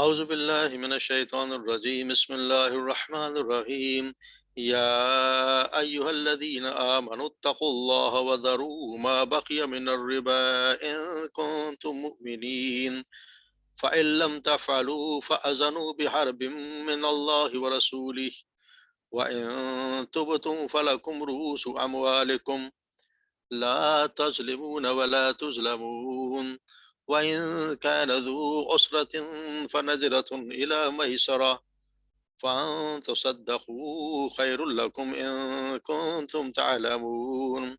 اعوذ باللہ من الشیطان الرجیم بسم اللہ الرحمن الرحیم یا ایہا الذین آمنوا اتقوا اللہ وذروا ما بقی من الربا ان کنتم مؤمنین فإن لم تفعلوا فأذنوا بحرب من الله ورسوله وإن تبتم فلكم رؤوس أموالكم لا تظلمون ولا تظلمون وإن كان ذو عسرة فنظرة إلى ميسرة فأن تصدقوا خير لكم إن كنتم تعلمون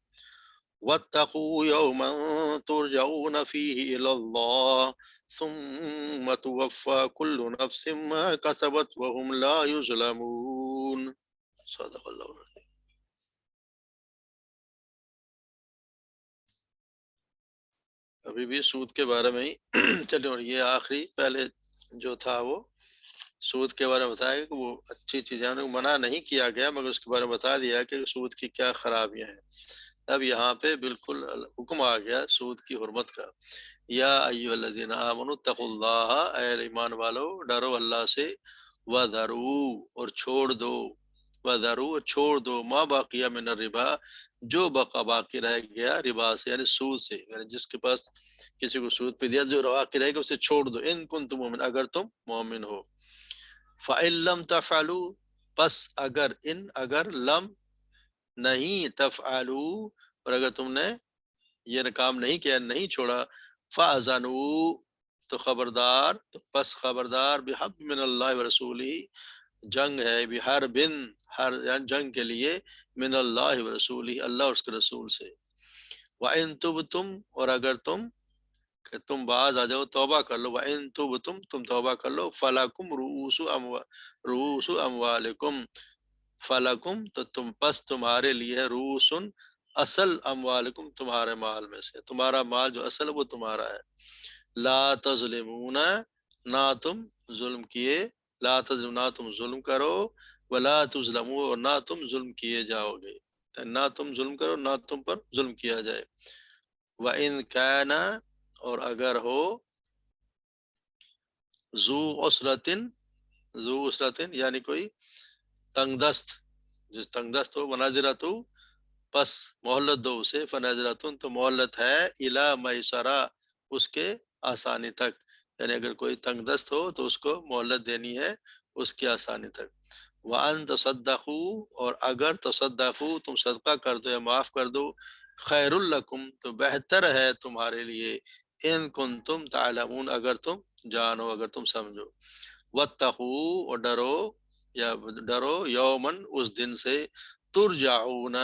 واتقوا يوما ترجعون فيه إلى الله ثم توفى كل نفس ما كسبت وهم لا يظلمون. صدق اللہ العظیم. ابھی بھی سود کے بارے میں ہی چلے، اور یہ آخری پہلے جو تھا وہ سود کے بارے میں بتایا کہ وہ اچھی چیزیں منع نہیں کیا گیا، مگر اس کے بارے میں بتا دیا کہ سود کی کیا خرابیاں ہیں. اب یہاں پہ بالکل حکم آ گیا سود کی حرمت کا. یا ایھا الذین آمنوا اتقوا اللہ، اے ایمان والو ڈرو اللہ سے، وذروا اور چھوڑ دو، وذروا چھوڑ دو، ما باقی من الربا جو باقی رہ گیا ربا سے یعنی سود سے، یعنی جس کے پاس کسی کو سود پہ دیا جو باقی رہے گا اسے چھوڑ دو، ان کنتم مومن اگر تم مومن ہو. فَإِن لَمْ تَفْعَلُوا پس اگر لم نہیں تفعلوا اور اگر تم نے یہ کام نہیں کیا نہیں چھوڑا، فَأَذَنُوا تو خبردار، تو پس خبردار بِحَرْبٍ مِّنَ اللَّهِ وَرَسُولِهِ جنگ ہے، بِحَرْبٍ ہر یعنی جنگ کے لیے، من اللہ ورسولہ اللہ اور اس کے رسول سے. وَإِن تُبْتُمْ اور اگر کہ تم باز آ جاؤ توبہ کر لو، وَإِن تُبْتُمْ تم توبہ کر لو، فَلَكُمْ رُؤُوسُ أَمْوَالِكُمْ فَلَكُمْ تو تم پس تمہارے لیے رؤوسٌ اصل اموالکم تمہارے مال میں سے، تمہارا مال جو اصل وہ تمہارا ہے. لا تظلمون نہ تم ظلم کیے، لا تظلم نہ تم ظلم کرو، ولا تظلمون اور نہ تم ظلم کیے جاؤ گے، نہ تم ظلم کرو نہ تم پر ظلم کیا جائے. وَإِن كَانَ اور اگر ہو ذو عسرتن یعنی کوئی تنگ دست، جس تنگ دست ہو، وناظرت ہو پس مہلت دو اسے، فناظرتن تو مہلت ہے، الی میسرہ اس کے آسانی تک، یعنی اگر کوئی تنگ دست ہو تو اس کو مہلت دینی ہے اس کی آسانی تک. وَأَن تَصَدَّقُوا اور اگر تصدقوا تم صدقہ کر دو یا معاف کر دو، خیر لکم تو بہتر ہے تمہارے لیے، ان کنتم تعلمون اگر تم جانو اگر تم سمجھو. واتقوا اور ڈرو یومن اس دن سے، ترجعون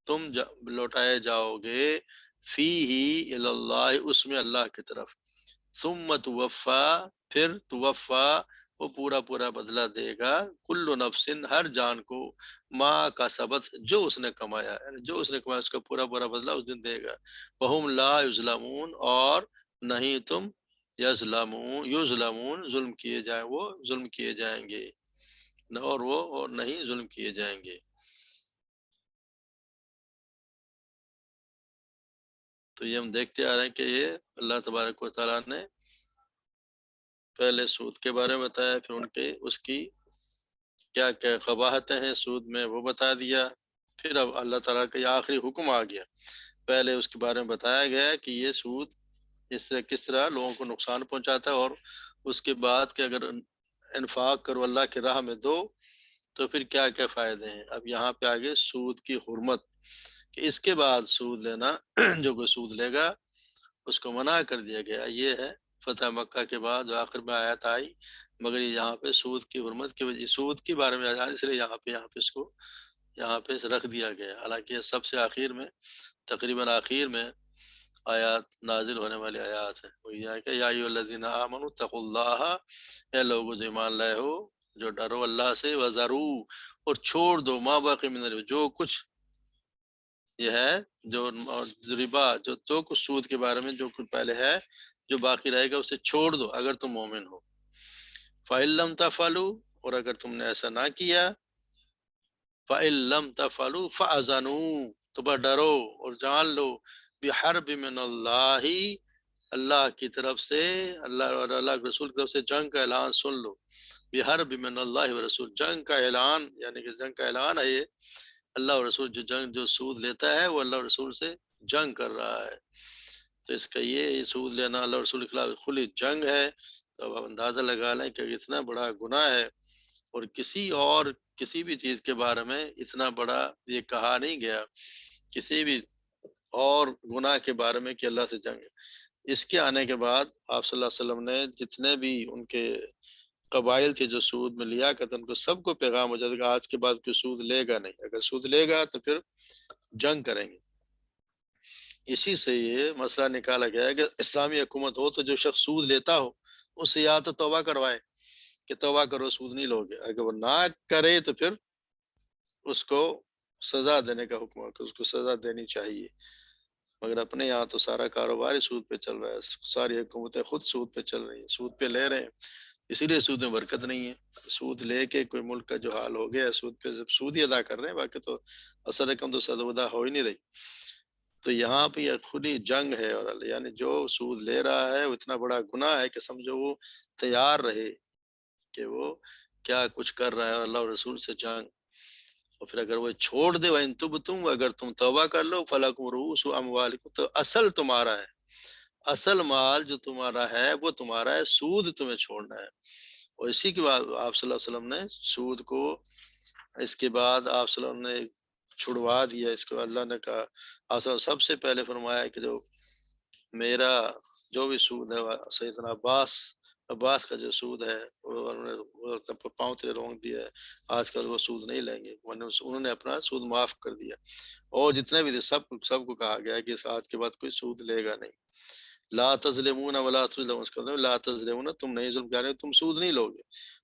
تم لوٹائے جاؤ گے، فیہ الی اللہ اس میں اللہ کی طرف، ثم توفا پھر توفا وہ پورا بدلہ دے گا، کل نفس ہر جان کو، ما کا سبت جو اس نے کمایا، جو اس نے کمایا اس کا پورا بدلہ اس دن دے گا. وہم لا یظلمون اور نہیں تم یظلمون ظلم کیے جائیں، وہ ظلم کیے جائیں گے اور نہیں ظلم کیے جائیں گے. تو یہ ہم دیکھتے آ رہے ہیں کہ یہ اللہ تبارک و تعالیٰ نے پہلے سود کے بارے میں بتایا، پھر اس کی کیا کیا قباحتیں ہیں سود میں وہ بتا دیا، پھر اب اللہ تعالیٰ کا یہ آخری حکم آ گیا. پہلے اس کے بارے میں بتایا گیا کہ یہ سود کس طرح لوگوں کو نقصان پہنچاتا ہے، اور اس کے بعد کہ اگر انفاق کرو اللہ کی راہ میں دو تو پھر کیا کیا فائدے ہیں. اب یہاں پہ آگے سود کی حرمت کہ اس کے بعد سود لینا جو کوئی سود لے گا اس کو منع کر دیا گیا. یہ ہے فتح مکہ کے بعد جو آخر میں آیت آئی، مگر یہاں پہ سود کی حرمت کی وجہ سود کے بارے میں آیا، اس لیے یہاں پہ اس کو یہاں پہ رکھ دیا گیا. حالانکہ یہ سب سے آخر میں تقریباً آخر میں آیات نازل ہونے والی آیات ہے. وہ یہ ہے کہ یا ایھا الذین آمنوا اتقوا اللہ، اے لوگو جو ایمان لائے ہو جو ڈرو اللہ سے، وذروا اور چھوڑ دو، ما باقی من الربا جو کچھ یہ ہے جو ربا جو کچھ سود کے بارے میں جو کچھ پہلے ہے جو باقی رہے گا اسے چھوڑ دو اگر تم مومن ہو. فَإِن لَمْ تَفْعَلُوا اور اگر تم نے ایسا نہ کیا، فَإِن لَمْ تَفْعَلُوا فَأَذَنُوا تو بس ڈرو اور جان لو، بِحَرْبٍ مِّنَ اللَّهِ اللہ کی طرف سے، اللہ اور اللہ کے رسول کی طرف سے جنگ کا اعلان سن لو، بحرب من اللہ و رسول، جنگ کا اعلان، یعنی کہ جنگ کا اعلان ہے یہ، اللہ اور رسول جو سود لیتا ہے وہ اللہ اور رسول سے جنگ کر رہا ہے، تو اس کا یہ سود لینا اللہ اور رسول کے خلاف کھلی جنگ ہے۔ تو اب آپ اندازہ لگا لیں کہ اتنا بڑا گناہ ہے، اور کسی بھی چیز کے بارے میں اتنا بڑا یہ کہا نہیں گیا، کسی بھی اور گناہ کے بارے میں کہ اللہ سے جنگ ہے۔ اس کے آنے کے بعد آپ صلی اللہ علیہ وسلم نے جتنے بھی ان کے قبائل تھے جو سود میں لیا کرتے ان کو سب کو پیغام ہو جاتا کہ آج کے بعد کوئی سود لے گا نہیں، اگر سود لے گا تو پھر جنگ کریں گے۔ اسی سے یہ مسئلہ نکالا گیا ہے کہ اسلامی حکومت ہو تو جو شخص سود لیتا ہو اس سے یا تو توبہ کروائے کہ توبہ کرو سود نہیں لو گے، اگر وہ نہ کرے تو پھر اس کو سزا دینے کا حکم ہے کہ اس کو سزا دینی چاہیے۔ مگر اپنے یہاں تو سارا کاروبار ہی سود پہ چل رہا ہے، ساری حکومتیں خود سود پہ چل رہی ہیں، سود پہ لے رہے ہیں، اسی لیے سود میں برکت نہیں ہے۔ سود لے کے کوئی ملک کا جو حال ہو گیا، سود پہ سود ہی ادا کر رہے ہیں، باقی تو اثر رقم تو سدا ہو ہی نہیں رہی۔ تو یہاں پہ یہ کھلی جنگ ہے، اور یعنی جو سود لے رہا ہے وہ اتنا بڑا گناہ ہے کہ سمجھو وہ تیار رہے کہ وہ کیا کچھ کر رہا ہے، اور اللہ اور رسول سے جنگ۔ اور پھر اگر وہ چھوڑ دے وَإِن تُبْتُمْ، اگر تم توبہ کر لو فَلَكُمْ رُءُوسُ أَمْوَالِكُمْ، تو اصل تمہارا ہے، اصل مال جو تمہارا ہے وہ تمہارا ہے، سود تمہیں چھوڑنا ہے۔ اور اسی کے بعد آپ صلی اللہ علیہ وسلم نے سود کو، اس کے بعد آپ صلی اللہ علیہ وسلم نے چھڑوا دیا اس کو۔ اللہ نے کہا، آپ صلی اللہ علیہ وسلم سب سے پہلے فرمایا کہ جو میرا جو بھی سود ہے، سیدنا عباس کا جو سود ہے وہ پاؤں تلے رونگ دیا ہے، آج کل وہ سود نہیں لیں گے، انہوں نے اپنا سود معاف کر دیا۔ اور جتنے بھی تھے سب کو کہا گیا ہے کہ آج کے بعد کوئی سود لے گا نہیں۔ لا تظلمون ولا تظلمون، اس کا مطلب لا تظلمون، تم نہیں ظلم کر رہے، تم سود نہیں لوگے،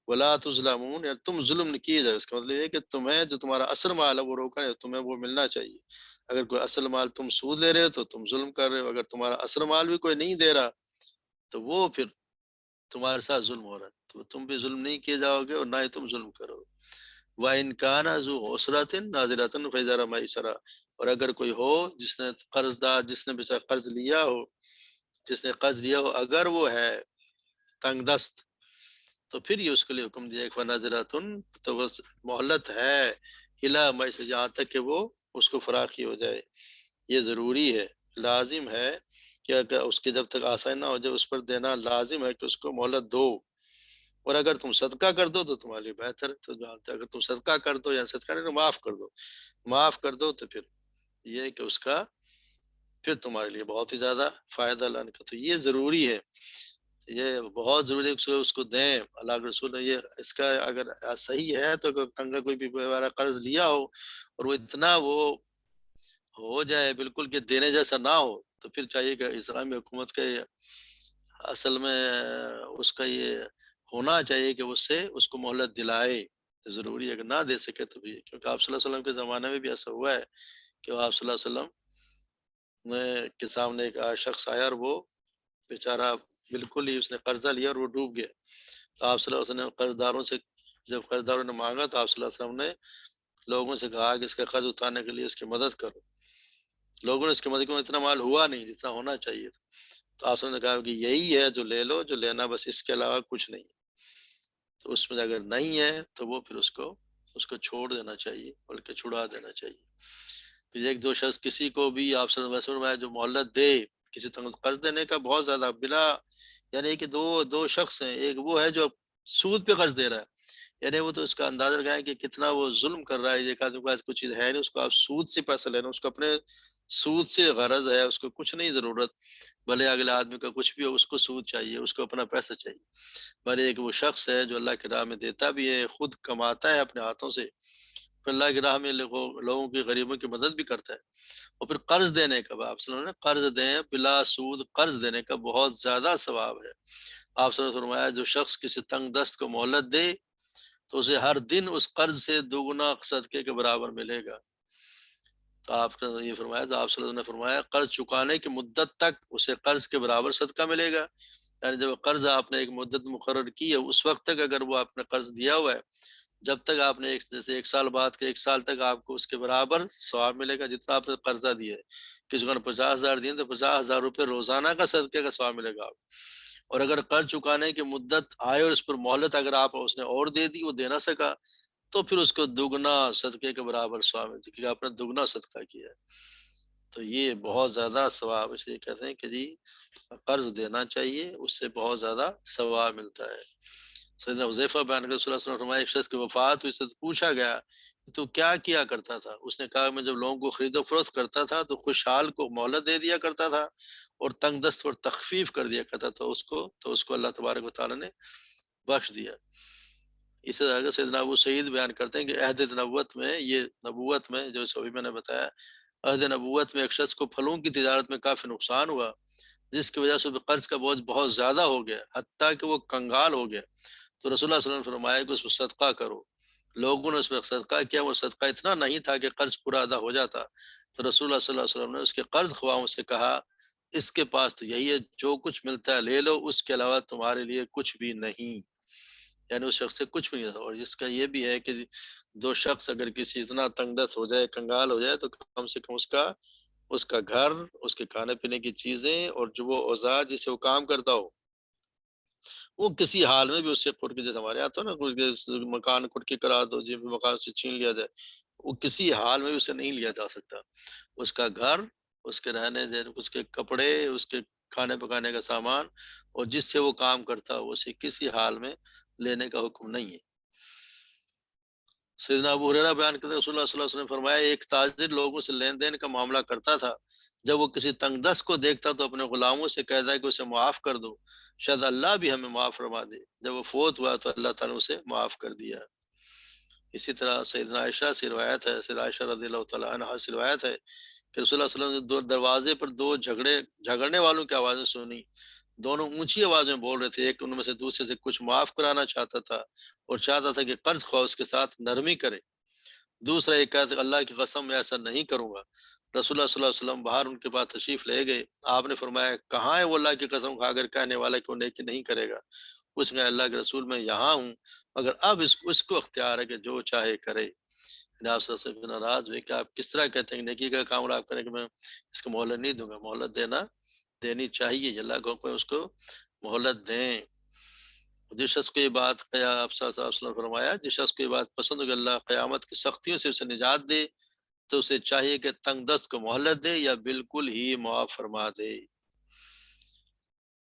ولا تظلمون، یا تم ظلم نہیں کیے جائے، اس کا مطلب یہ ہے کہ تمہیں جو تمہارا اصل مال ہے وہ روکا ہے، تمہیں وہ ملنا چاہیے۔ اگر کوئی اصل مال تم سود لے رہے ہو تو تم ظلم کر رہے ہو، اگر تمہارا اصل مال بھی کوئی نہیں دے رہا تو وہ پھر تمہارے ساتھ ظلم ہو رہا ہے، تو تم بھی ظلم نہیں کیے جاؤ گے اور نہ ہی تم ظلم کرو۔ وَإِنْ كَانَ ذُو عُسْرَةٍ نَاظِرَةٌ فَإِذَا مَيْسَرَةٌ، اور اگر کوئی ہو جس نے جس نے بچا قرض لیا ہو، اگر وہ ہے تنگ دست، تو پھر یہ اس کے لیے حکم دیا کہ فَنَاظِرَةٌ، تو بس مہلت ہے، اِلیٰ مَیسَرَةٍ، جہاں تک کہ وہ اس کو فراخی ہو جائے۔ یہ ضروری ہے، لازم ہے کہ اگر اس کے جب تک آسانی نہ ہو جائے اس پر دینا لازم ہے کہ اس کو مہلت دو۔ اور اگر تم صدقہ کر دو تو تمہارے لیے بہتر ہے، تو جانتے اگر تم صدقہ کر دو یا صدقہ نہیں، معاف کر دو تو پھر یہ ہے کہ اس کا پھر تمہارے لیے بہت ہی زیادہ فائدہ لانے کا، تو یہ ضروری ہے، یہ بہت ضروری ہے کہ اس کو دیں۔ اللہ کے رسول نے یہ اس کا اگر صحیح ہے تو اگر تنگا کوئی بھی قرض لیا ہو اور وہ اتنا وہ ہو جائے بالکل کہ دینے جیسا نہ ہو، تو پھر چاہیے کہ اسلامی حکومت کے اصل میں اس کا یہ ہونا چاہیے کہ اس کو مہلت دلائے، ضروری ہے کہ نہ دے سکے تو بھی، کیونکہ آپ صلی اللہ علیہ وسلم کے زمانے میں بھی ایسا ہوا ہے کہ آپ صلی اللہ علیہ وسلم کے سامنے ایک شخص آیا اور وہ بیچارہ بالکل ہی اس نے قرضہ لیا اور وہ ڈوب گیا، تو آپ صلی اللہ علیہ وسلم نے جب قرضداروں نے مانگا تو آپ صلی اللہ علیہ وسلم نے لوگوں سے کہا کہ اس کا قرض اتارنے کے لیے اس کی مدد کرو۔ لوگوں نے اس کی مدد کی، اتنا مال ہوا نہیں جتنا ہونا چاہیے تھا، تو آپ نے کہا کہ یہی ہے جو لے لو، جو لینا بس، اس کے علاوہ کچھ نہیں۔ تو اس میں اگر نہیں ہے تو وہ پھر اس کو چھوڑ دینا چاہیے، بلکہ چھڑا دینا چاہیے۔ پھر ایک دو شخص کسی کو بھی آپ صلی اللہ علیہ وسلم جو مہلت دے کسی قرض دینے کا، بہت زیادہ بلا، یعنی کہ دو شخص ہیں، ایک وہ ہے جو سود پہ قرض دے رہا ہے، یعنی وہ تو اس کا اندازہ لگائیں کہ کتنا وہ ظلم کر رہا ہے، ایک آدمی کے پاس کچھ چیز ہے نہیں، اس کو آپ سود سے پیسہ لینا، اس کو اپنے سود سے غرض ہے، اس کو کچھ نہیں ضرورت، بھلے اگلے آدمی کا کچھ بھی ہو، اس کو سود چاہیے، اس کو اپنا پیسہ چاہیے۔ بھلے ایک وہ شخص ہے جو اللہ کی راہ میں دیتا بھی ہے، خود کماتا ہے اپنے ہاتھوں سے، پھر اللہ کی راہ میں لوگوں کی غریبوں کی مدد بھی کرتا ہے۔ اور پھر قرض دینے کا، آپ صلی اللہ علیہ وسلم نے قرض دیں بلا سود، قرض دینے کا بہت زیادہ ثواب ہے۔ آپ صلی اللہ علیہ وسلم نے فرمایا جو شخص کسی تنگ دست کو مہلت دے تو اسے ہر دن اس قرض سے دوگنا صدقے کے برابر ملے گا۔ تو آپ نے یہ فرمایا، تو آپ صلی اللہ علیہ وسلم نے فرمایا قرض چکانے کی مدت تک اسے قرض کے برابر صدقہ ملے گا، یعنی جب قرض آپ نے ایک مدت مقرر کی ہے اس وقت تک اگر وہ آپ نے قرض دیا ہوا ہے، جب تک آپ نے جیسے 1 سال بعد کے 1 سال تک آپ کو اس کے برابر ثواب ملے گا جتنا آپ نے قرضہ دیا ہے. کسی کو نے 50,000 دیے تو 50,000 روپے روزانہ کا صدقے کا ثواب ملے گا آپ. اور اگر قرض چکانے کی مدت آئے اور اس پر مہلت اگر آپ اس نے اور دے دی وہ دے نہ سکا تو پھر اس کو دگنا صدقے کے برابر ثواب ملتا ہے کیونکہ آپ نے دگنا صدقہ کیا ہے. تو یہ بہت زیادہ ثواب اس لیے کہتے ہیں کہ جی قرض دینا چاہیے اس سے بہت زیادہ ثواب ملتا ہے. سیدنا حذیفہ بیان کرتے صلی اللہ علیہ وسلم فرمایا ایک شخص کی وفات ہوئی سے پوچھا گیا تو کیا کرتا تھا. اس نے کہا میں جب لوگوں کو خرید و فروخت کرتا تھا تو خوشحال کو مہلت دے دیا کرتا تھا اور تنگ دست پر تخفیف کر دیا کرتا تھا اس کو اللہ تبارک و تعالیٰ نے بخش دیا. اسی طرح سیدنا ابو سعید بیان کرتے ہیں کہ عہد نبوت میں جو ابھی میں نے بتایا عہد نبوت میں ایک شخص کو پھلوں کی تجارت میں کافی نقصان ہوا جس کی وجہ سے قرض کا بوجھ بہت زیادہ ہو گیا حتیٰ کہ وہ کنگال ہو گیا. تو رسول اللہ صلی اللہ علیہ وسلم نے فرمایا کہ اس پر صدقہ کرو. لوگوں نے اس پر صدقہ کیا وہ صدقہ اتنا نہیں تھا کہ قرض پورا ادا ہو جاتا. تو رسول اللہ صلی اللہ علیہ وسلم نے اس کے قرض خواہوں سے کہا اس کے پاس تو یہی ہے جو کچھ ملتا ہے لے لو اس کے علاوہ تمہارے لیے کچھ بھی نہیں. یعنی اس شخص سے کچھ بھی نہیں تھا. اور جس کا یہ بھی ہے کہ دو شخص اگر کسی اتنا تنگ دست ہو جائے کنگال ہو جائے تو کم سے کم اس کا گھر اس کے کھانے پینے کی چیزیں اور جو وہ اوزار جسے وہ کام کرتا ہو وہ کسی حال میں بھی اس سے کھٹ کے جیسے ہمارے آتا ہو نا مکان کھٹ کے کرا دو جی مکان سے چھین لیا جائے وہ کسی حال میں اسے نہیں لیا جا سکتا. اس کا گھر اس کے رہنے اس کے کپڑے اس کے کھانے پکانے کا سامان اور جس سے وہ کام کرتا ہو اسے کسی حال میں لینے کا حکم نہیں ہے. سیدنا ابو ہریرہ بیان کرتے ہیں رسول اللہ صلی اللہ علیہ وسلم نے فرمایا ایک تاجر لوگوں سے لین دین کا معاملہ کرتا تھا جب وہ کسی تنگ دست کو دیکھتا تو اپنے غلاموں سے کہتا ہے کہ اسے معاف کر دو شاید اللہ بھی ہمیں معاف فرما دے. جب وہ فوت ہوا تو اللہ تعالیٰ اسے معاف کر دیا. اسی طرح سیدنا عائشہ سے روایت ہے سیدنا عائشہ رضی اللہ تعالیٰ عنہا سے روایت ہے کہ رسول اللہ صلی اللہ علیہ وسلم نے دروازے پر دو جھگڑنے والوں کی آوازیں سنی. دونوں اونچی آواز میں بول رہے تھے. ایک ان میں سے دوسرے سے کچھ معاف کرانا چاہتا تھا اور چاہتا تھا کہ قرض خواہ اس کے ساتھ نرمی کرے. دوسرا ایک کہتا کہ اللہ کی قسم میں ایسا نہیں کروں گا. رسول اللہ صلی اللہ علیہ وسلم باہر ان کے پاس تشریف لے گئے. آپ نے فرمایا کہاں ہے وہ اللہ کی قسم کھا کر کہنے والا کہ وہ نیکی نہیں کرے گا. اس نے اللہ کے رسول میں یہاں ہوں مگر اب اس کو اختیار ہے کہ جو چاہے کرے. آپ صلی اللہ علیہ وسلم ناراض ہوئے کہ آپ کس طرح کہتے ہیں نیکی کا کام آپ کریں کہ میں اس کو مہلت نہیں دوں گا. مہلت دینی چاہیے. اللہ کو اس کو مہلت دیں. جس شخص کو یہ بات آپ صلی اللہ علیہ وسلم نے فرمایا جس شخص کو یہ بات پسند ہو کہ اللہ قیامت کی سختیوں سے اسے نجات دے تو اسے چاہیے کہ تنگ دست کو مہلت دے یا بالکل ہی معاف فرما دے.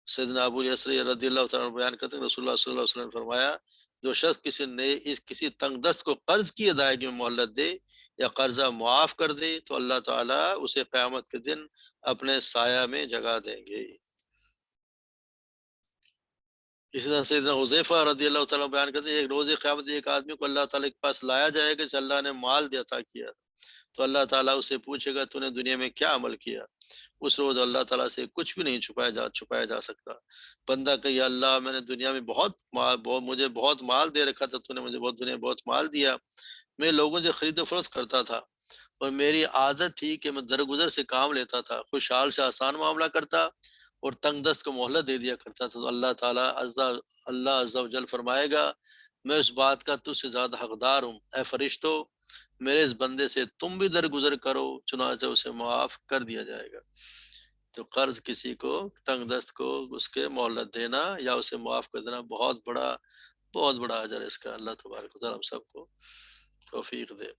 سیدنا ابو یسری رضی اللہ تعالیٰ عنہ بیان کرتے ہیں رسول اللہ صلی اللہ علیہ وسلم نے فرمایا جو شخص کسی تنگ دست کو قرض کی ادائیگی میں مہلت دے یا قرضہ معاف کر دے تو اللہ تعالیٰ اسے قیامت کے دن اپنے سایہ میں جگہ دیں گے. اسی طرح سیدنا حذیفہ رضی اللہ تعالیٰ بیان کرتے ہیں ایک روز قیامت ایک آدمی کو اللہ تعالیٰ کے پاس لایا جائے گا کہ اللہ نے مال عطا کیا تو اللہ تعالیٰ اسے پوچھے گا تو نے دنیا میں کیا عمل کیا. اس روز اللہ تعالیٰ سے کچھ بھی نہیں چھپایا جا سکتا. بندہ کہ یا اللہ میں نے دنیا میں مجھے بہت مال دے رکھا تھا تو نے مجھے دنیا میں بہت مال دیا. میں لوگوں سے خرید و فروخت کرتا تھا اور میری عادت تھی کہ میں درگزر سے کام لیتا تھا خوشحال سے آسان معاملہ کرتا اور تنگ دست کو مہلت دے دیا کرتا تھا. تو اللہ تعالیٰ عز و جل فرمائے گا میں اس بات کا تجھ سے زیادہ حقدار ہوں. اے فرشتو میرے اس بندے سے تم بھی درگزر کرو چنانچہ اسے معاف کر دیا جائے گا. تو قرض کسی کو تنگ دست کو اس کے مہلت دینا یا اسے معاف کر دینا بہت بڑا اجر ہے اس کا. اللہ تبارک و تعالیٰ ہم سب کو توفیق دے.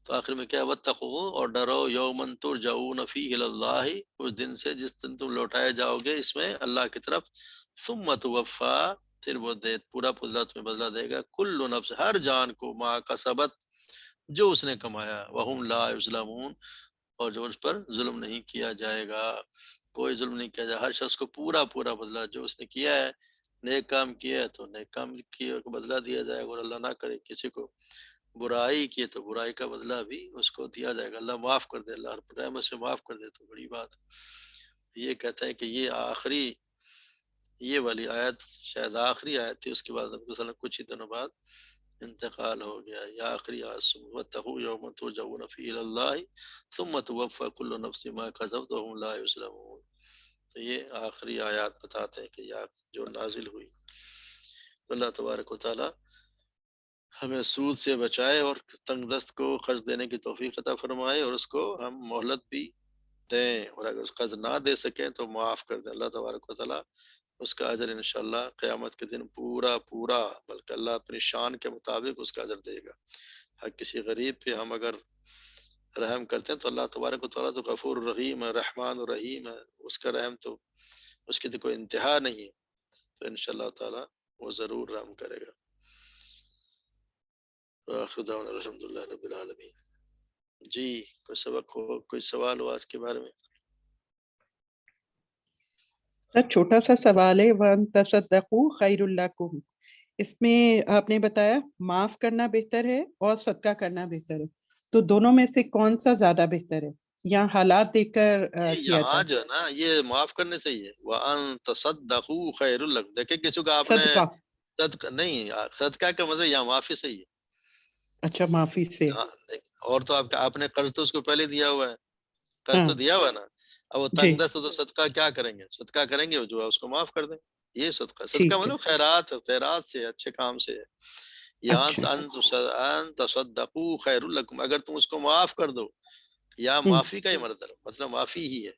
تو آخر میں کیا واتقوا اور ڈرو یومن ترجعون فیہ الی اللہ اس دن سے جس دن تم لوٹائے جاؤ گے اس میں اللہ کی طرف ثم توفا پھر وہ پورا تمہیں بدلہ دے گا کل نفس ہر جان کو ما کسبت جو اس نے کمایا وہم لا یظلمون اور جو اس پر ظلم نہیں کیا جائے گا. کوئی ظلم نہیں کیا جائے. ہر شخص کو پورا بدلہ جو اس نے کیا ہے نیک کام کیا ہے تو نیک کام کیا کو بدلہ دیا جائے گا. اور اللہ نہ کرے کسی کو برائی کی تو برائی کا بدلہ بھی اس کو دیا جائے گا. اللہ معاف کر دے. اللہ رحمت سے معاف کر دے تو بڑی بات. یہ کہتا ہے کہ یہ والی آیت شاید آخری آیت تھی. اس کے بعد نبی صلی اللہ علیہ وسلم کچھ ہی دنوں بعد انتقال ہو گیا. یہ آخری آیت واتقوا یوما ترجعون فیہ الی اللہ ثم توفی کل نفس ما کسبت وهم لا یظلمون. تو یہ آخری آیات بتاتے ہیں کہ یہ جو نازل ہوئی. اللہ تبارک و تعالی ہمیں سود سے بچائے اور تنگ دست کو قرض دینے کی توفیق عطا فرمائے، اور اس کو ہم مہلت بھی دیں، اور اگر اس قرض نہ دے سکیں تو معاف کر دیں۔ اللہ تبارک و تعالیٰ اس کا اجر انشاءاللہ قیامت کے دن پورا پورا، بلکہ اللہ اپنی شان کے مطابق اس کا اجر دے گا۔ ہر کسی غریب پہ ہم اگر رحم کرتے ہیں تو اللہ تبارک و تعالیٰ تو غفور الرحیم ہے، رحمان الرحیم ہے، اس کا رحم تو اس کی تو کوئی انتہا نہیں ہے، تو انشاءاللہ تعالیٰ وہ ضرور رحم کرے گا۔ وآخر دعوانا الحمدللہ رب العالمین۔ جی کوئی سبق ہو، کوئی سوال ہو آج کے بارے میں؟ سر چھوٹا سا سوال ہے، وَأَن تَصَدَّقُوا خَيْرٌ لَكُمْ، اس میں آپ نے بتایا معاف کرنا بہتر ہے اور صدقہ کرنا بہتر ہے، تو دونوں میں سے کون سا زیادہ بہتر ہے یا حالات دیکھ کر کیا یہاں جائے؟ جو ہے نا یہ معاف کرنے سے ہی ہے، وَأَن تَصَدَّقُوا خَيْرٌ لَكُمْ۔ دیکھیں کسی کو آپ نے صدقہ، صدقہ نہیں، صدقہ کا مطلب یہاں معافی سے ہی ہے۔ اچھا معافی سے، ہاں، اور تو آپ نے قرض تو اس کو پہلے دیا ہوا ہے، قرض ہاں تو دیا ہوا ہے نا، اب وہ جی تنگ دست ہے تو صدقہ کیا کریں گے؟ صدقہ کریں گے جو ہے اس کو معاف کر دیں، یہ صدقہ۔ صدقہ ٹھیک ہے، مطلب خیرات، خیرات سے، اچھے کام سے ہے۔ یہاں اچھا ان تصدقوا خیر لکم، اگر تم اس کو معاف کر دو، یا ہوں معافی کا ہی مطلب معافی ہی ہے۔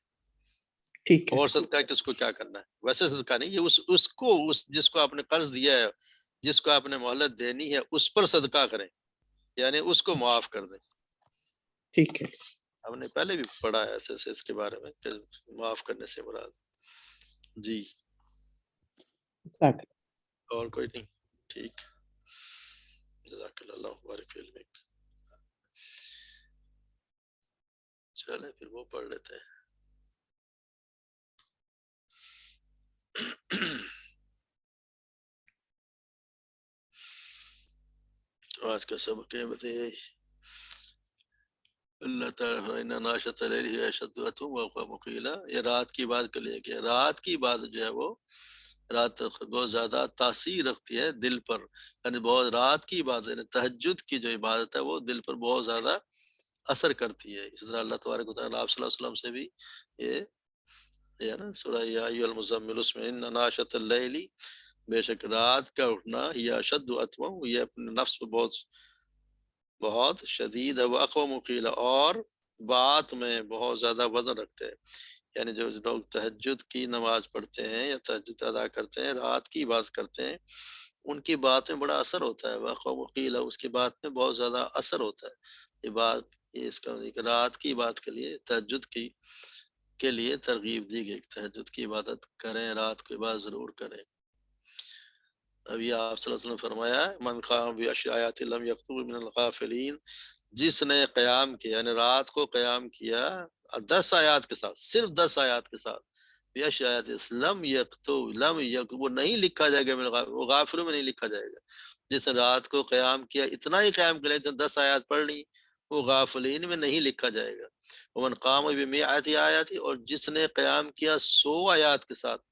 ٹھیک ہے، اور صدقہ کس کو کیا کرنا ہے؟ ویسے صدقہ نہیں، یہ اس کو، جس کو آپ نے قرض دیا ہے، جس کو آپ نے مہلت دینی ہے، اس پر صدقہ کریں، یعنی اس کو اچھا معاف کر دیں۔ ٹھیک ہے، ہم نے پہلے بھی پڑھا ہے ایسے اس کے بارے میں کہ معاف کرنے سے مراد۔ جی ساتھ اور کوئی نہیں؟ ٹھیک، جزاک اللہ بارک فی علمک۔ چلیں پھر وہ پڑھ لیتے ہیں۔ تو آج کا سبق یہ بتائیے، اللہ تعالیٰ ناشط علیہ اشد وقوم مقیلا، یہ رات کی بات کے لیے کہ رات کی بات جو ہے وہ رات بہت زیادہ تاثیر رکھتی ہے دل پر، یعنی بہت رات کی بات، یعنی تہجد کی جو عبادت ہے وہ دل پر بہت زیادہ اثر کرتی ہے۔ اسی طرح اللہ تبارک و تعالیٰ آپ صلی اللہ علیہ وسلم سے بھی یہ ہے نا سورہ یا ایھا المزمل، اس میں ان ناشط اللیل، بے شک رات کا اٹھنا، یہ اشد اتوم، یہ اپنے نفس پر بہت بہت شدید ہے، وہ اقوام مقیلا، اور بات میں بہت زیادہ وزن رکھتے ہیں۔ یعنی جو لوگ تہجد کی نماز پڑھتے ہیں یا تہجد ادا کرتے ہیں، رات کی بات کرتے ہیں، ان کی بات میں بڑا اثر ہوتا ہے، وقوم قیل، اس کی بات میں بہت زیادہ اثر ہوتا ہے۔ یہ بات، یہ اس کا رات کی بات کے لیے، تہجد کی کے لیے ترغیب دی گئی، تہجد کی عبادت کریں، رات کی عبادت ضرور کریں۔ ابھی آپ صلی اللہ علیہ وسلم نے فرمایا، من قام بعشر آیات لم یکتب من الغافلین، جس نے قیام کیا، یعنی رات کو قیام کیا 10 آیات کے ساتھ، صرف 10 آیات کے ساتھ، بیش آیات لم یکتب، وہ نہیں لکھا جائے گا، وہ غافلوں میں نہیں لکھا جائے گا۔ جس نے رات کو قیام کیا، اتنا ہی قیام کیا، جس نے 10 آیات پڑھ لی، وہ غافلین میں نہیں لکھا جائے گا۔ ومن قام بمئات آیات، اور جس نے قیام کیا 100 آیات کے ساتھ،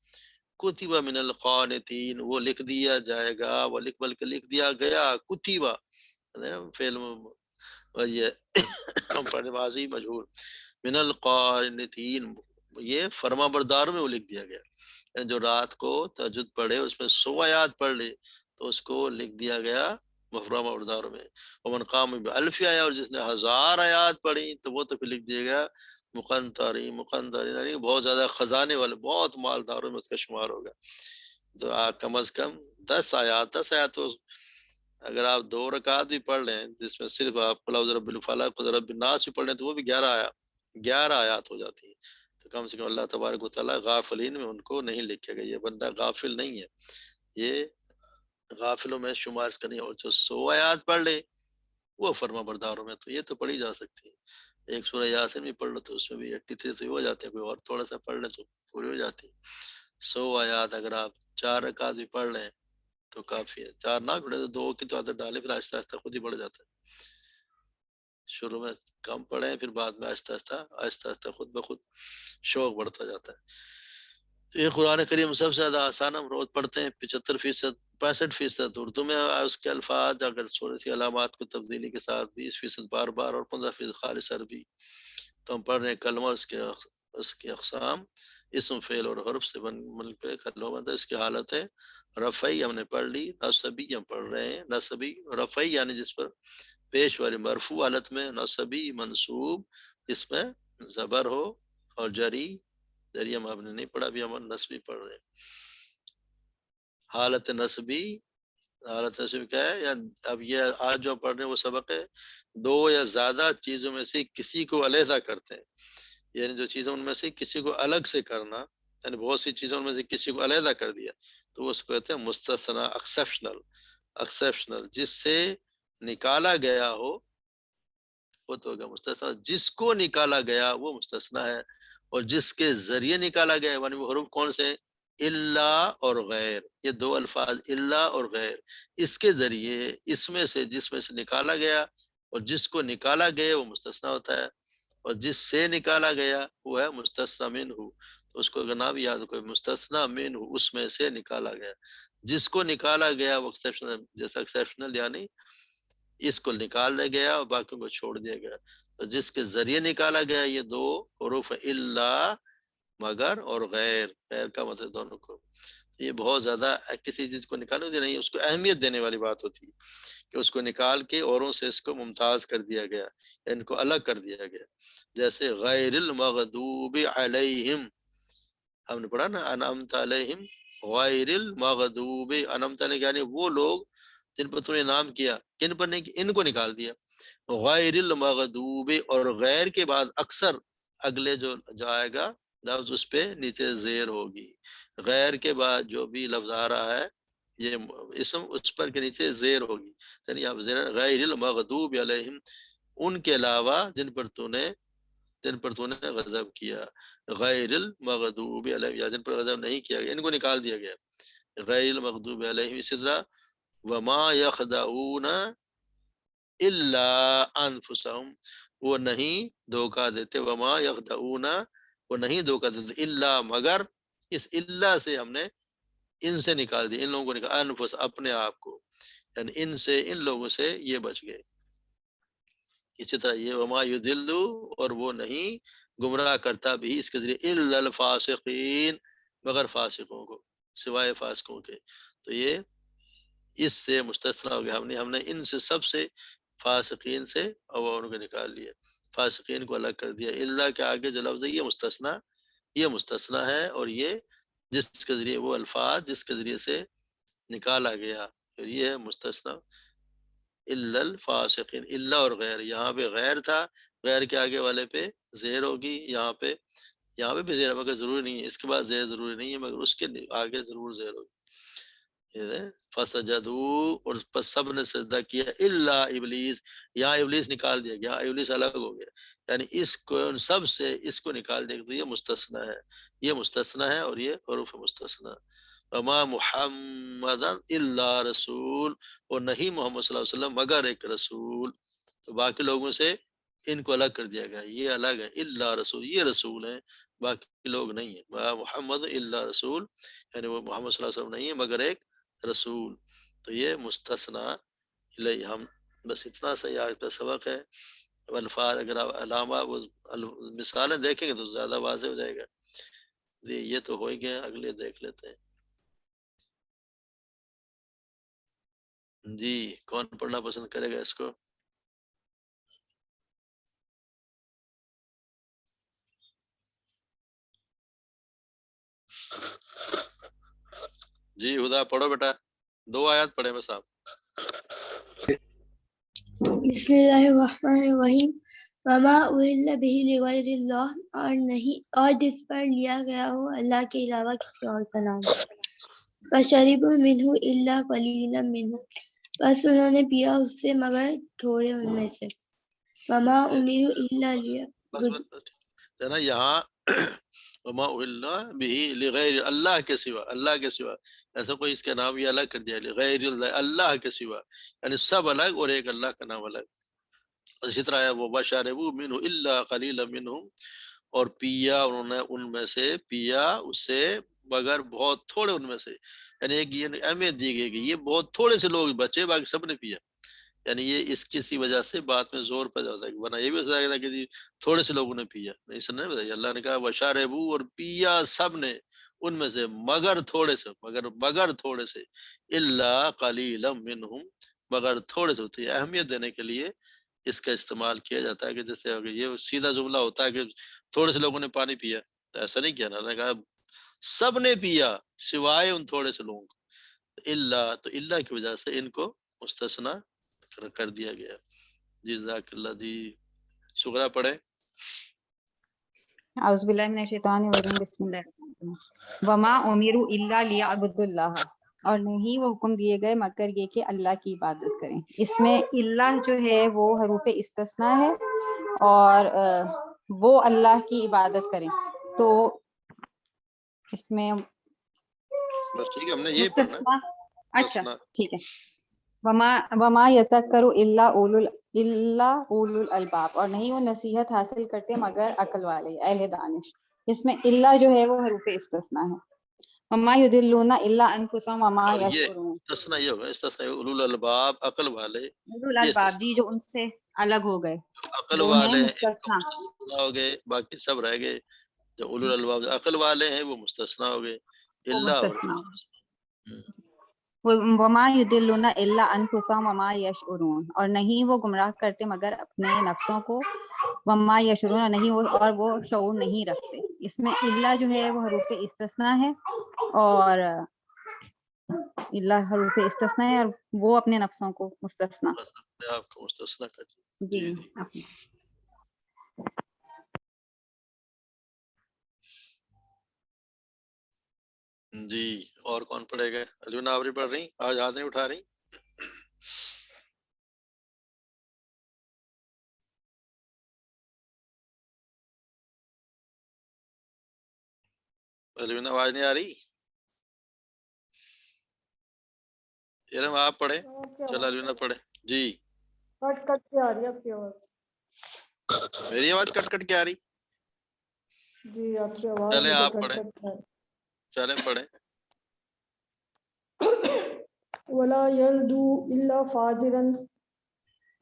کتب من القانتین، وہ لکھ دیا جائے گا، بلکہ لکھ دیا گیا، کتبہ فعل یہ پڑھنے ماضی مجہول، من القانتین، یہ فرما برداروں میں وہ لکھ دیا گیا، یعنی جو رات کو تہجد پڑھے، اس میں 100 آیات پڑھ لے تو اس کو لکھ دیا گیا فرما برداروں میں۔ ومن قام بألف آیات، اور جس نے 1000 آیات پڑھی تو وہ تو پھر لکھ دیا گیا مقنطرین، یعنی بہت زیادہ خزانے والے، بہت مالداروں میں اس کا شمار ہوگا۔ تو کم از کم 10 آیات، 10 آیات تو اگر آپ 2 رکعات بھی پڑھ لیں، جس میں صرف آپ قل اعوذ برب الفلق، قل رب الناس بھی پڑھ لیں، تو وہ بھی 11 آیات ہو جاتی ہیں۔ تو کم سے کم اللہ تبارک و تعالیٰ غافلین میں ان کو نہیں لکھے گا، یہ بندہ غافل نہیں ہے، یہ غافلوں میں شمار اس کا نہیں۔ اور جو 100 آیات پڑھ لے وہ فرما برداروں میں، تو یہ تو پڑھی جا سکتی ہے۔ ایک سورہ یاسین بھی پڑھ لو تو اس میں بھی 83 سے ہو جاتے ہیں، کوئی اور تھوڑا سا پڑھ لیں تو پوری ہو جاتی ہے۔ 100 آیات اگر آپ 4 رکعت بھی پڑھ لیں تو کافی ہے، 4 نہ پڑھے تو 2 کی تو عادت ڈالیں، پھر آہستہ آہستہ خود ہی بڑھ جاتا ہے۔ شروع میں کم پڑھیں، پھر بعد میں آہستہ آہستہ خود بخود شوق بڑھتا جاتا ہے۔ یہ قرآن کریم سب سے زیادہ آسان، ہم روز پڑھتے ہیں 75%، 65% اردو میں اس کے الفاظ، اگر سورج کی علامات کو تبدیلی کے ساتھ 20% بار بار، اور 15% خالص عربی۔ تو ہم پڑھ رہے ہیں کلمہ، اس کے اقسام اسم فعل اور حرف سے بن پہ کلو بنتا ہے. اس کی حالت ہے رفعی ہم نے پڑھ لی، نصبی ہم پڑھ رہے ہیں. نصبی رفعی یعنی جس پر پیش والی مرفوع حالت میں، نصبی منصوب جس میں زبر ہو، اور جری ہم آپ نے نہیں پڑھا، ابھی ہم نصبی پڑھ رہے ہیں. حالت نصبی کیا ہے؟ یا اب یہ آج جو پڑھ رہے ہیں وہ سبق ہے دو یا زیادہ چیزوں میں سے کسی کو علیحدہ کرتے ہیں. یعنی جو چیزوں ان میں سے کسی کو الگ سے کرنا، یعنی بہت سی چیزوں میں سے کسی کو علیحدہ کر دیا، تو وہ اس کو کہتے ہیں مستثنا، ایکسیپشنل. جس سے نکالا گیا ہو وہ تو ہوگا مستثنا، جس کو نکالا گیا وہ مستثنا ہے. اور جس کے ذریعے نکالا گیا یعنی وہ حروف کون سے؟ الا اور غیر. یہ دو الفاظ الا اور غیر، اس کے ذریعے اس میں سے جس میں سے نکالا گیا اور جس کو نکالا گیا وہ مستثنا ہوتا ہے. اور جس سے نکالا گیا وہ ہے مستثنا منہ. تو اس کو اگر نام یاد کوئی مستثنا منہ، اس میں سے نکالا گیا. جس کو نکالا گیا وہ ایکسیپشنل، جیسا ایکسیپشنل یعنی اس کو نکال دیا گیا اور باقیوں کو چھوڑ دیا گیا. تو جس کے ذریعے نکالا گیا یہ دو حروف الا، مگر اور غیر. غیر کا مطلب دونوں کو. یہ بہت زیادہ کسی چیز کو نکالو نہیں، اس کو اہمیت دینے والی بات ہوتی ہے کہ اس کو نکال کے اوروں سے اس کو ممتاز کر دیا گیا، ان کو الگ کر دیا گیا. جیسے غیر المغضوب علیہم، ہم نے پڑھا نا انعمت علیہم غیر المغضوب. انعمت علیہم یعنی وہ لوگ جن پر تم نے نام کیا، کن پر نہیں، ان کو نکال دیا. غیر المغضوب، اور غیر کے بعد اکثر اگلے جو آئے گا لفظ اس پہ نیچے زیر ہوگی. غیر کے بعد جو بھی لفظ آ رہا ہے یہ اسم اس پر کے نیچے زیر ہوگی. یعنی آپ زیر غیر المغضوب علیہم، ان کے علاوہ جن پر تو نے غضب کیا. غیر المغضوب علیہم یا جن پر غضب نہیں کیا گیا، ان کو نکال دیا گیا. غیر المغضوب علیہم. اسی طرح وما یخدعون الا انفسهم، وہ نہیں دھوکہ دیتے. وما یخدعون، وہ نہیں دھوکہ دیتے، الا مگر. اس الا سے ہم نے ان سے نکال دیا، ان لوگوں کو نکال، انفس اپنے آپ کو، یعنی ان سے، ان لوگوں سے یہ بچ گئے. اسی طرح یہ وما یضل، اور وہ نہیں گمراہ کرتا بھی اس کے ذریعے الا الفاسقین، مگر فاسقوں کو، سوائے فاسقوں کے. تو یہ اس سے مستثنا ہو گیا. ہم نے ان سے سب سے فاسقین سے اور ان کو نکال لیا، فاسقین کو الگ کر دیا. الا کے آگے جو لفظ ہے یہ مستثنا ہے، اور یہ جس کے ذریعے وہ الفاظ جس کے ذریعے سے نکالا گیا، یہ ہے مستثنا. الا الفاسقین، الا اور غیر. یہاں پہ غیر تھا، غیر کے آگے والے پہ زیر ہوگی. یہاں پہ بھی زیر، مگر ضروری نہیں ہے. اس کے بعد زیر ضروری نہیں ہے، مگر اس کے آگے ضرور زیر ہوگی. فسجدوا، اور پس سب نے سجدہ کیا الا ابلیس. یہاں ابلیس نکال دیا گیا، ابلیس الگ ہو گیا. یعنی اس کو ان سب سے اس کو نکال دیا. تو یہ مستثنا ہے، اور یہ حروف مستثنا. وما محمد الا رسول، اور نہیں محمد صلی اللہ علیہ وسلم مگر ایک رسول. تو باقی لوگوں سے ان کو الگ کر دیا گیا، یہ الگ ہے. الا رسول، یہ رسول ہیں، باقی لوگ نہیں ہیں. وما محمد الا رسول، یعنی وہ محمد صلی اللہ علیہ وسلم نہیں ہے مگر ایک رسول. تو یہ مستثنا الیہ. ہم بس اتنا سا آج کا سبق ہے. الفاظ اگر آپ علامہ وہ مثالیں دیکھیں گے تو زیادہ واضح ہو جائے گا. یہ تو ہو ہی گیا، اگلے دیکھ لیتے ہیں. جی کون پڑھنا پسند کرے گا اس کو؟ جی ہدا پڑھو بیٹا، 2 آیات پڑھے بس آپ. بسم اللہ الرحمن الرحیم. وما اہل بہ لغیر اللہ، اور نہیں، اور جس پر لیا گیا ہو اللہ کے علاوہ کسی اور کا نام. فشربوا منہ الا قلیلا منہ، بس انہوں نے پیا اس سے مگر تھوڑے ان میں سے. وما امروا الا نا یہاں وما اہل بہ لغیر اللہ کے سوا، ایسا کوئی اس کا نام یہ الگ کر دیا، لغیر اللہ، اللہ کے سوا، یعنی سب الگ اور ایک اللہ کا نام الگ. اسی طرح وہ وشربوا منہ الا قلیلا منہم، اور پیا انہوں نے ان میں سے، پیا اس سے مگر بہت تھوڑے ان میں سے. یعنی ایک یہ اہمیت دی گئی کہ یہ بہت تھوڑے سے لوگ بچے، باقی سب نے پیا. یعنی یہ اس کسی وجہ سے بات میں زور پیدا ہوتا ہے، ورنہ یہ بھی ہو سکتا ہے کہ جی تھوڑے سے لوگوں نے پیا، نہیں سننے بتایا، اللہ نے کہا وشاربو، اور پیا سب نے ان میں سے مگر تھوڑے سے، مگر تھوڑے سے، الا قلیلا منہم، مگر تھوڑے سے ہوتی ہے۔ اہمیت دینے کے لیے اس کا استعمال کیا جاتا ہے کہ جیسے اگر یہ سیدھا جملہ ہوتا ہے کہ تھوڑے سے لوگوں نے پانی پیا، تو ایسا نہیں کیا نا، اللہ نے کہا سب نے پیا سوائے ان تھوڑے سے لوگوں کو، اللہ، تو اللہ کی وجہ سے ان کو مستثنا کر دیا گیا۔ جی جزاک اللہ۔ جی سغرا پڑھے۔ اعوذ باللہ من الشیطان الرجیم، بسم اللہ الرحمن الرحیم۔ وما امروا الا لیعبدوا اللہ، اور نہیں وہ حکم دیے گئے مگر یہ کہ اللہ کی عبادت کریں۔ اس میں اللہ جو ہے وہ حروف استثناء ہے، اور وہ اللہ کی عبادت کریں، تو اس میں بس ٹھیک ہے، ہم نے یہی پڑھنا ہے، مستثنیٰ، اچھا مستثنا۔ ٹھیک ہے۔ وما یذکر الا اولو الالباب، اور نہیں وہ نصیحت حاصل کرتے مگر عقل والے، اہل دانش۔ اس میں اللہ جو ہے وہ حروف استثناء ہے۔ وما یضلون الا انفسهم وما اور یہ یشعرون۔ استثنا یہ ہوگا، استثنا اولو الالباب، عقل والے، اولو یہ الالباب استثنا، جی جو ان سے الگ ہو گئے عقل وہ ہیں والے ہیں ان کو مستثنیٰ۔ مستثنا ہو گئے، باقی سب رہ گئے۔ جو اولو الالباب جو عقل والے ہیں وہ مستثنا ہو گئے، وہ اللہ اور مستثنیٰ۔ وما یضلون الا انفسهم وما یشعرون، اور نہیں وہ گمراہ کرتے مگر اپنے نفسوں کو، وما یشعرون، اور نہیں وہ شعور نہیں رکھتے۔ اس میں اللہ جو ہے وہ حروف استثناء ہے، اور اللہ حروف استثناء ہے، اور وہ اپنے نفسوں کو مستثنیٰ۔ بس اپنے آپ کو مستثنا کر دیا۔ جی جی جی جی۔ اور کون پڑھے گا؟ الونا آوری پڑھ رہی؟ آج ہاتھ نہیں اٹھا رہی؟ الونا آواز نہیں آ رہی؟ ارم آپ پڑھے، چل الونا پڑھے۔ جی کٹ کٹ کے آ رہی ہے آپ کی آواز۔ میری آواز کٹ کٹ کے آ رہی؟ جی آپ کی آواز چلے مجھے آپ کٹ پڑھیں، کٹ کے آ رہی چلیں پڑھیں۔ ہے۔ ولا یلدو الا فاجرا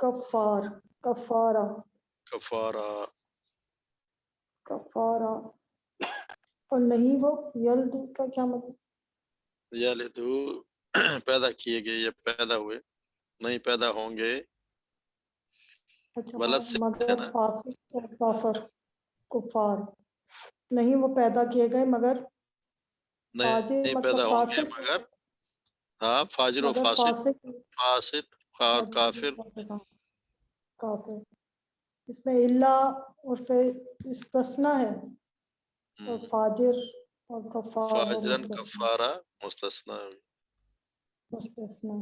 کفارا کفارہ، کفارا، اور نہیں وہ یلدو کا کیا مطلب؟ یلدو پیدا کیے گئے یا پیدا ہوئے، نہیں پیدا ہوں گے، اچھا ولد سے ہے مگر نا، فاسق اور کافر، کفار، نہیں وہ پیدا کیے گئے مگر فاجر نہیں پیدا مطلب ہوں گے فاسق، مگر، ہاں فاجر و مگر فاسق، فاسق فاسق اور کافر۔ کافر، اس میں اللہ اور پھر استثناء ہے، اور فاجر اور کفار وہ فاجرن مستثنی کفارہ مستثنا ہوگی۔ مستثنی۔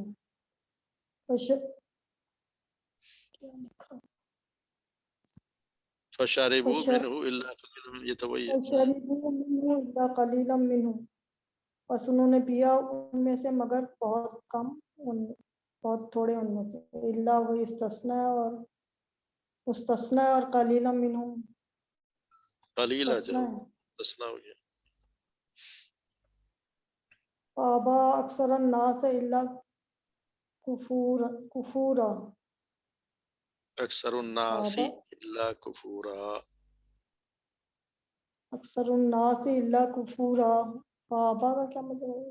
فشاربو منہ الا قلیلا، یہ تو وہی ہے۔ فشربوا منه إلا قليلا منهم، پس انہوں نے پیا ان میں سے مگر بہت کم، بہت تھوڑے ان میں سے، الا وہ استثناء اور مستثنیٰ اور قلیلا منہم قلیلہ جو مستثنیٰ ہے۔ مستثنا ہو گیا۔ فابا اکثر الناس الا کفورا، اکثر الناس فابا الا کفورا، اکثر الناس الا کفورا، فابا کا کیا مطلب ہے؟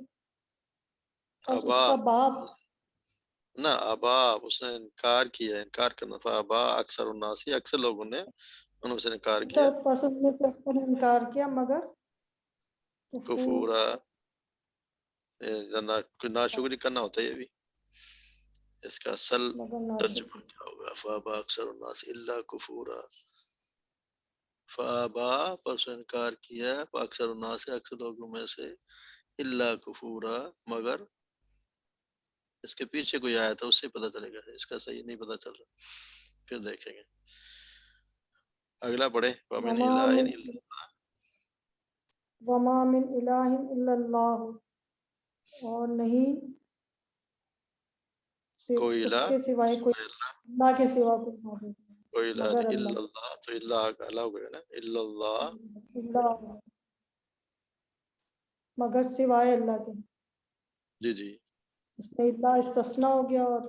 بس اس ابا کا باپ، نہ، ابا اس نے انکار کیا، انکار کرنا تھا، ابا اکثر الناس، اکثر لوگوں نے انہوں سے انکار کیا، پس ان میں سے اکثر نے انکار کیا مگر کفور، کفورا، ناشکری کرنا ہوتا ہے، یہ بھی اس کا اصل مگر ترجمہ ناشکری۔ کیا ہوگا؟ فابا اکثر الناس الا کفورا، فابا پس انکار کیا، اکثر الناس اکثر لوگوں میں سے، الا کفورا مگر، اس کے پیچھے کوئی آیا تھا اس سے پتہ چلے گا، اس کا صحیح نہیں پتہ چل رہا، پھر دیکھیں گے۔ اگلا پڑھے۔ وَمِنْ إِلَٰهٍ إِلَّا وما من الہ الا اللہ، اور نہیں کوئی اس الہ کے سوائے کوئی، سوائے اللہ، اللہ کے سوا کوئی معبود نہیں کوئی الہ مگر نہیں اللہ، الا اللہ، تو اللہ کا الہ ہو گیا نا، الا اللہ، اللہ مگر سوائے اللہ کے، جی جی اس میں اللہ استثناء ہو گیا، اور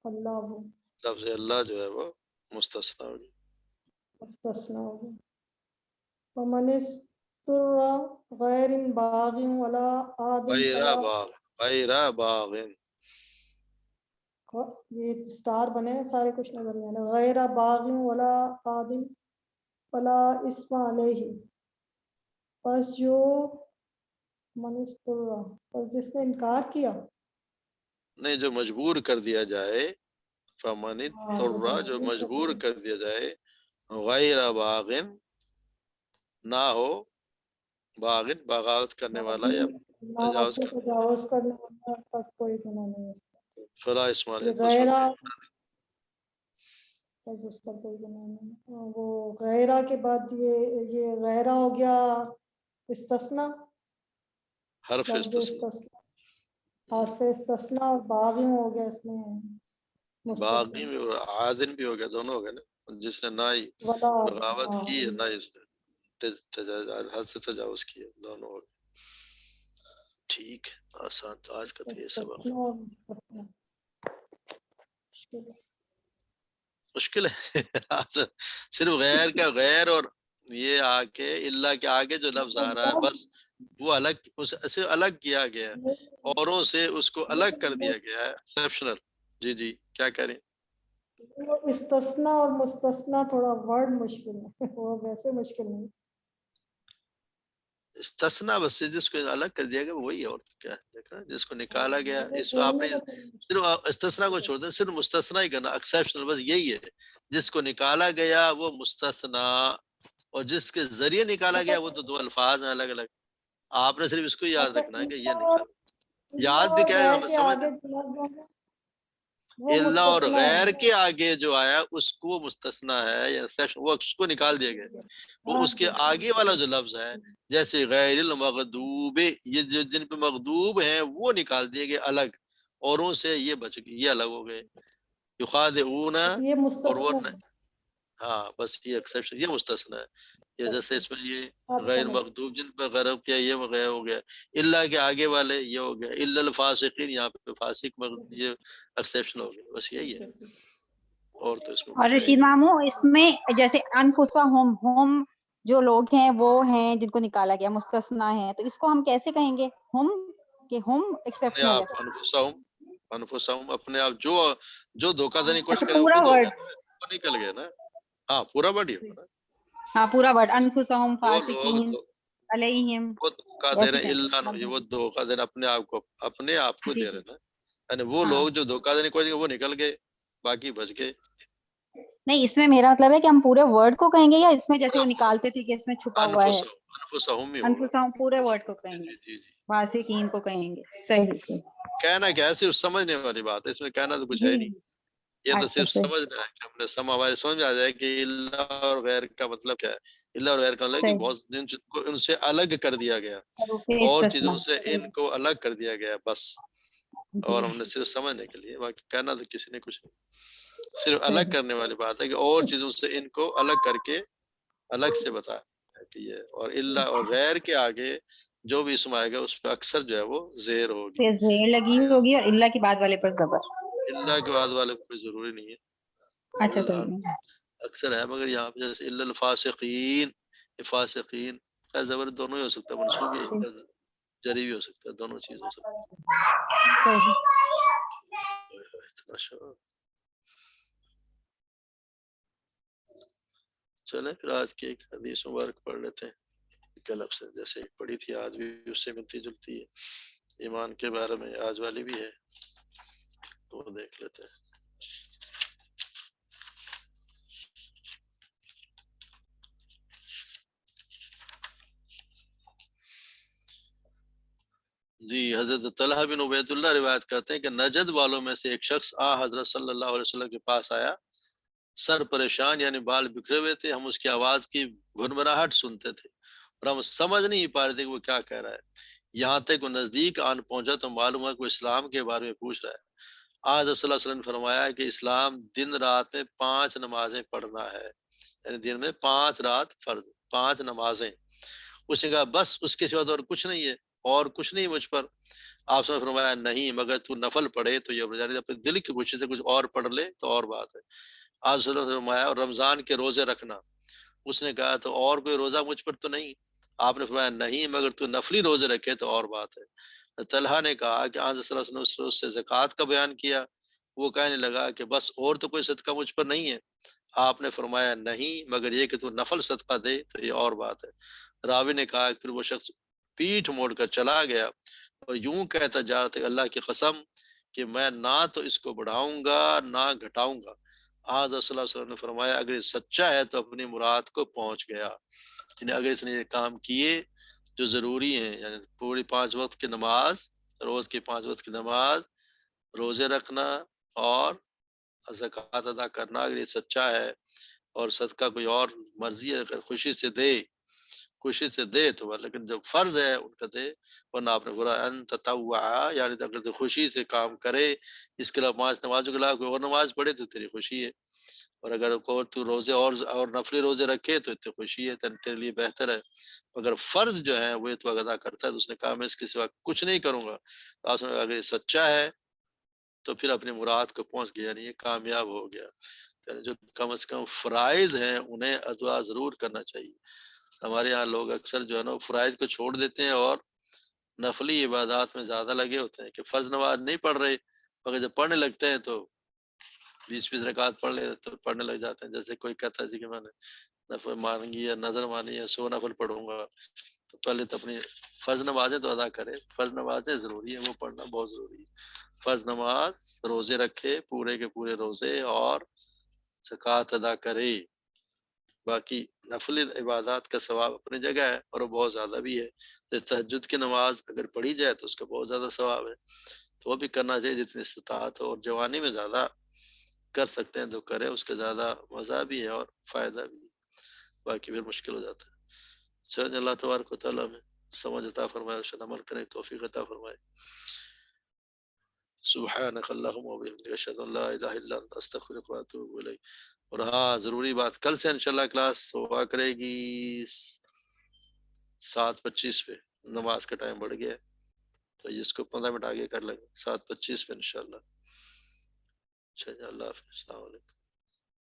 اللہ وہ لفظ اللہ جو ہے وہ مستثنا ہوگی. مستثنا ہوگا. ومن اضطر غیر باغ ولا عاد غیر فلا باغ، غیر باغ، یہ سٹار بنے ہیں سارے کچھ نظر نہیں آنے. غیر باغ ولا عاد فلا اسم علیہ. بس جو من اضطر، اور جس نے انکار کیا، نہیں جو مجبور کر دیا جائے، فمن اضطر جو مجبور کر دیا جائے، غیر باغ نہ ہو، باغ بغاوت کرنے والا یا تجاوز سے تجاوز کرنے والا پر کوئی گناہ نہیں ہے. فلا اسم علیہ، یہ تو اس پر غیرہ کوئی جس پر کوئی گناہ نہیں. وہ غیرہ کے بعد یہ غیرہ ہو گیا استثنا، حرف لفظ استثناء. حرف استثنا، اور باغی ہو گیا اس میں باغی مستثنا. میں اور عادن بھی ہو گیا، دونوں ہو گئے نا. جس نے نہ ہی ولا بغاوت کی ہے نہ ہی اس نے حد سے تجاوز کیا، دونوں ہو گئے. ٹھیک، آسان تو آج کا تو یہ سبق استثنا اور مستثنا. مشکل ہے. صرف غیر کا غیر اور یہ آ کے اللہ کے آگے جو لفظ آ رہا ہے بس وہ الگ، اسے الگ کیا گیا ہے، اوروں سے اس کو الگ کر دیا گیا ہے، ایکسیپشنل. جی جی کیا کریں. استثنا اور مستثنا تھوڑا ورڈ مشکل ہے، وہ ویسے مشکل نہیں. استثنا بس سے جس کو الگ کر دیا گیا وہی ہے، اور کیا ہے. دیکھنا جس کو نکالا گیا اس کو آپ نے صرف استثنا کو چھوڑ دیں، صرف مستثنا ہی کرنا، ایکسیپشنل بس یہی ہے. جس کو نکالا گیا وہ مستثنا، اور جس کے ذریعے نکالا گیا وہ تو دو الفاظ ہیں الگ الگ. آپ نے صرف اس کو یاد رکھنا ہے کہ یہ نکالا. یاد بھی کیا ہے، سمجھ اللہ اور غیر کے آگے جو آیا اس کو مستثنا ہے یا وہ اس کو نکال دیا گیا. وہ اس کے آگے والا جو لفظ ہے جیسے غیر المغضوب، یہ جو جن پہ مغضوب ہیں وہ نکال دیے گئے الگ، اوروں سے یہ بچ گئے، یہ الگ ہو گئے. یخادعون، یہ اور وہ مستثنا. ہاں بس یہ ایکسیپشن، یہ مستثنا ہے. یہ جیسے اس میں یہ آپ غیر سمجھ مغضوب جن پہ غرب کیا یہ غیر ہو گیا، اللہ کے آگے والے یہ ہو گیا، الا الفاسقین یہاں پہ فاسق یہ ایکسیپشن ہو گیا. بس یہی ہے، اور تو اس میں اور کچھ ہے رشید مامو اس میں جیسے انفسہم، ہم جو لوگ ہیں وہ ہیں جن کو نکالا گیا مستثنا ہے، تو اس کو ہم کیسے کہیں گے؟ ہم کہ ہم اپنے ایکسیپشنل ہے. آپ انفسہم اپنے آپ جو دھوکہ دہی کوشش اچھا کرے وہ پورا خود ہو ورڈ، گیا نا، وہ نکل گیا نا. ہاں پورا بڑی ہوگا نا. ہاں پورا ورڈ انفسہم وہ لوگ فاسقین علیہم، وہ دھوکہ دے ایسے رہے کہیں اللہ گے. وہ دھوکہ دے رہے اپنے آپ کو جی دے جی رہے نا. یعنی وہ ہاں لوگ جو دھوکہ دینے کی کوشش وہ نکل گئے، باقی بچ گئے. نہیں، اس میں میرا مطلب ہے کہ ہم پورے ورڈ کو کہیں گے یا اس میں جیسے وہ نکالتے تھے کہ اس میں چھپا ہوا ہے؟ انفسہم ہی ہوگا. انفسہم پورے ورڈ کو کہیں گے، جی جی جی فاسقین کو کہیں گے. صحیح صحیح. کہنا کیا ہے، صرف سمجھنے والی بات ہے، اس میں کہنا تو کچھ ہے جی نہیں. جی یہ تو اچھا صرف صحیح سمجھنا ہے کہ ہم نے ہمارے سمجھ آ جائے کہ اللہ اور غیر کا مطلب کیا ہے. اللہ اور غیر کا مطلب کہ صحیح. بہت ان سے الگ کر دیا گیا، حروف اور استثناء. چیزوں سے ان کو الگ کر دیا گیا بس. جی اور ہم نے صرف سمجھنے کے لیے، باقی کہنا تو کسی نے کچھ نہیں. صرف الگ صحیح. کرنے والی بات ہے کہ اور چیزوں سے ان کو الگ کر کے الگ سے بتایا کہ یہ. اور اللہ اور غیر کے آگے جو بھی اسم آئے گا اس پہ اکثر جو ہے وہ زیر ہوگی. پہ زیر لگی ہوگی اور اللہ کے بعد والے پر زبر. اللہ کے بعد والے کوئی ضروری نہیں ہے، اچھا اللہ صحیح. اکثر ہے. مگر یہاں پہ جیسے الا الفاسقین، فاسقین کا زبر دونوں ہی ہو سکتا ہے، منصوب بھی جری بھی ہو سکتا ہے، دونوں چیز ہو سکتا صحیح. ہے. اتنا شعر. چلیں پھر آج کی ایک حدیث مبارک پڑھ لیتے ہیں. کلب سے جیسے ایک پڑھی تھی آج بھی اس سے ملتی جلتی ہے، ایمان کے بارے میں آج والی بھی ہے، تو وہ دیکھ لیتے ہیں. جی حضرت طلحہ بن عبید اللہ روایت کرتے ہیں کہ نجد والوں میں سے ایک شخص حضرت صلی اللہ علیہ وسلم کے پاس آیا، سر پریشان یعنی بال بکھرے ہوئے تھے. ہم اس کی آواز کی گھنگھناہٹ سنتے تھے اور ہم سمجھ نہیں پا رہے تھے کہ وہ کیا کہہ رہا ہے. یہاں تک وہ نزدیک آن پہنچا تو معلوم ہے کہ وہ اسلام کے بارے میں پوچھ رہا ہے. حضرت صلی اللہ علیہ وسلم نے فرمایا کہ اسلام دن رات میں 5 نمازیں پڑھنا ہے، یعنی دن میں 5 رات فرض 5 نمازیں. اس نے کہا بس اس کے سوا اور کچھ نہیں ہے. اور کچھ نہیں مجھ پر؟ آپ نے فرمایا نہیں مگر تو نفل پڑھے تو یہ یعنی اپنے دل کی خوشی سے کچھ اور پڑھ لے تو اور بات ہے۔ آپ صلی اللہ علیہ وسلم نے فرمایا اور رمضان کے روزے رکھنا۔ اس نے کہا تو اور کوئی روزہ مجھ پر تو نہیں؟ آپ نے فرمایا نہیں مگر تو نفلی روزے رکھے تو اور بات ہے۔ طلحہ نے کہا کہ آج صلی اللہ علیہ وسلم نے اس سے زکوٰۃ کا بیان کیا۔ وہ کہنے لگا کہ بس اور تو کوئی صدقہ مجھ پر نہیں ہے؟ آپ نے فرمایا نہیں مگر یہ کہ تو نفل صدقہ دے تو یہ اور بات ہے۔ راوی نے کہا پھر وہ شخص پیٹھ موڑ کر چلا گیا اور یوں کہتا جا رہا تھا اللہ کی قسم کہ میں نہ تو اس کو بڑھاؤں گا نہ گھٹاؤں گا۔ آج صلی اللہ علیہ وسلم نے فرمایا اگر یہ سچا ہے تو اپنی مراد کو پہنچ گیا، یعنی اگر اس نے یہ کام کیے جو ضروری ہیں، یعنی پوری 5 وقت کی نماز، روز کی 5 وقت کی نماز، روزے رکھنا اور زکوٰۃ ادا کرنا، اگر یہ سچا ہے اور صدقہ کوئی اور مرضی ہے اگر خوشی سے دے تو، لیکن جب فرض ہے ان کا دے، ورنہ آپ نے بولا ان تطوع، یعنی اگر تو خوشی سے کام کرے، اس کے علاوہ 5 نمازوں کے علاوہ کوئی اور نماز پڑھے تو تیری خوشی ہے، اور اگر تو روزے اور نفلی روزے رکھے تو اتنی خوشی ہے، تیرے لیے بہتر ہے۔ اگر فرض جو ہے وہ تو ادا کرتا ہے تو اس نے کہا میں اس کے سوا کچھ نہیں کروں گا، تو آپ نے اگر یہ سچا ہے تو پھر اپنی مراد کو پہنچ گیا، یعنی یہ کامیاب ہو گیا۔ یعنی جو کم از کم فرائض ہیں انہیں ادا ضرور کرنا چاہیے۔ ہمارے یہاں لوگ اکثر جو ہے نا فرائض کو چھوڑ دیتے ہیں اور نفلی عبادات میں زیادہ لگے ہوتے ہیں کہ فرض نماز نہیں پڑھ رہے، مگر جب پڑھنے لگتے ہیں تو 20 رکعت پڑھ لے تو پڑھنے لگ جاتے ہیں۔ جیسے کوئی کہتا ہے جی کہ میں نے نفل مانگی یا نظر مانی یا 100 نفل پڑھوں گا، تو پہلے تو اپنی فرض نمازیں تو ادا کرے، فرض نمازیں ضروری ہیں، وہ پڑھنا بہت ضروری ہے۔ فرض نماز، روزے رکھے پورے کے پورے روزے اور زکوٰۃ ادا کرے۔ باقی نفل عبادات کا ثواب اپنی جگہ ہے اور وہ بہت زیادہ بھی ہے۔ جیسے تہجد کی نماز اگر پڑھی جائے تو اس کا بہت زیادہ ثواب ہے، تو وہ بھی کرنا چاہیے جتنی استطاعت ہو، اور جوانی میں زیادہ کر سکتے ہیں تو کرے، اس کا زیادہ مزہ بھی ہے اور فائدہ بھی ہے، باقی پھر مشکل ہو جاتا ہے۔ چلیں اللہ تبارک و تعالیٰ میں سمجھ عطا فرمائے، ارشاد عمل کریں توفیق عطا فرمائے۔ سبحانک اللہم و بحمدک اشہد ان لا الہ الا انت استغفرک و اتوب الیک۔ اور ہاں ضروری بات، کل سے انشاءاللہ کلاس ہوا کرے گی 7:25 پہ، نماز کا ٹائم بڑھ گیا ہے تو اس کو 15 منٹ آگے کر لیں گے 7:25 پہ انشاءاللہ۔ اچھا اللہ حافظ، السلام علیکم۔